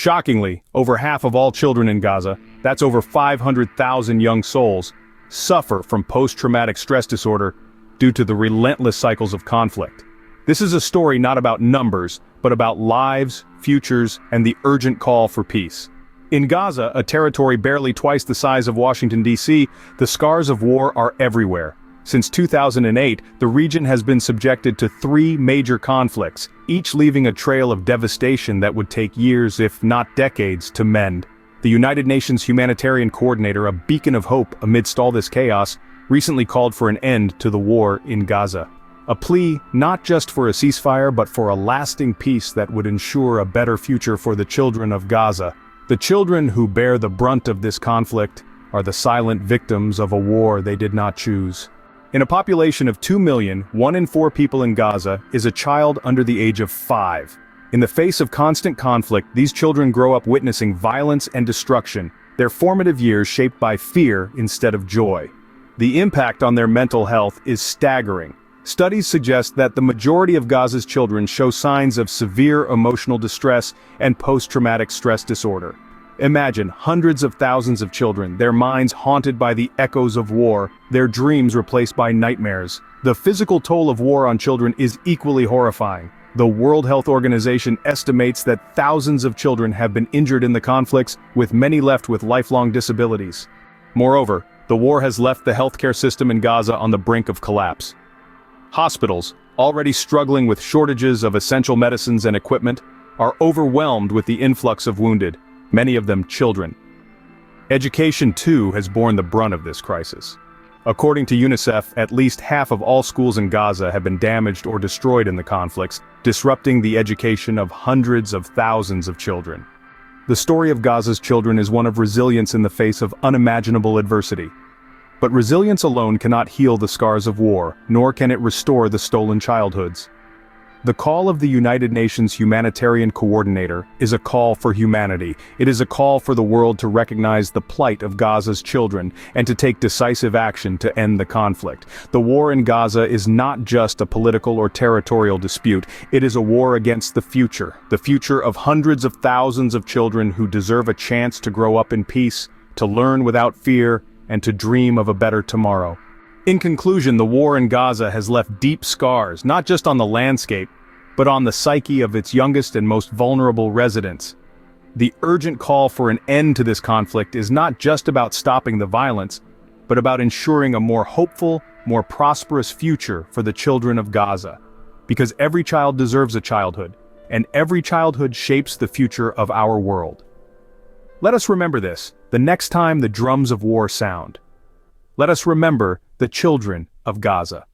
Shockingly, over half of all children in Gaza, that's over 500,000 young souls, suffer from post-traumatic stress disorder due to the relentless cycles of conflict. This is a story not about numbers, but about lives, futures, and the urgent call for peace. In Gaza, a territory barely twice the size of Washington, D.C., the scars of war are everywhere. Since 2008, the region has been subjected to 3 major conflicts, each leaving a trail of devastation that would take years, if not decades, to mend. The United Nations humanitarian coordinator, a beacon of hope amidst all this chaos, recently called for an end to the war in Gaza. A plea not just for a ceasefire but for a lasting peace that would ensure a better future for the children of Gaza. The children who bear the brunt of this conflict are the silent victims of a war they did not choose. In a population of 2 million, 1 in 4 people in Gaza is a child under the age of 5. In the face of constant conflict, these children grow up witnessing violence and destruction, their formative years shaped by fear instead of joy. The impact on their mental health is staggering. Studies suggest that the majority of Gaza's children show signs of severe emotional distress and post-traumatic stress disorder. Imagine hundreds of thousands of children, their minds haunted by the echoes of war, their dreams replaced by nightmares. The physical toll of war on children is equally horrifying. The World Health Organization estimates that thousands of children have been injured in the conflicts, with many left with lifelong disabilities. Moreover, the war has left the healthcare system in Gaza on the brink of collapse. Hospitals, already struggling with shortages of essential medicines and equipment, are overwhelmed with the influx of wounded, many of them children. Education, too, has borne the brunt of this crisis. According to UNICEF, at least half of all schools in Gaza have been damaged or destroyed in the conflicts, disrupting the education of hundreds of thousands of children. The story of Gaza's children is one of resilience in the face of unimaginable adversity. But resilience alone cannot heal the scars of war, nor can it restore the stolen childhoods. The call of the United Nations humanitarian coordinator is a call for humanity. It is a call for the world to recognize the plight of Gaza's children and to take decisive action to end the conflict. The war in Gaza is not just a political or territorial dispute. It is a war against the future of hundreds of thousands of children who deserve a chance to grow up in peace, to learn without fear, and to dream of a better tomorrow. In conclusion, the war in Gaza has left deep scars, not just on the landscape, but on the psyche of its youngest and most vulnerable residents. The urgent call for an end to this conflict is not just about stopping the violence, but about ensuring a more hopeful, more prosperous future for the children of Gaza. Because every child deserves a childhood, and every childhood shapes the future of our world. Let us remember this, the next time the drums of war sound. Let us remember the children of Gaza.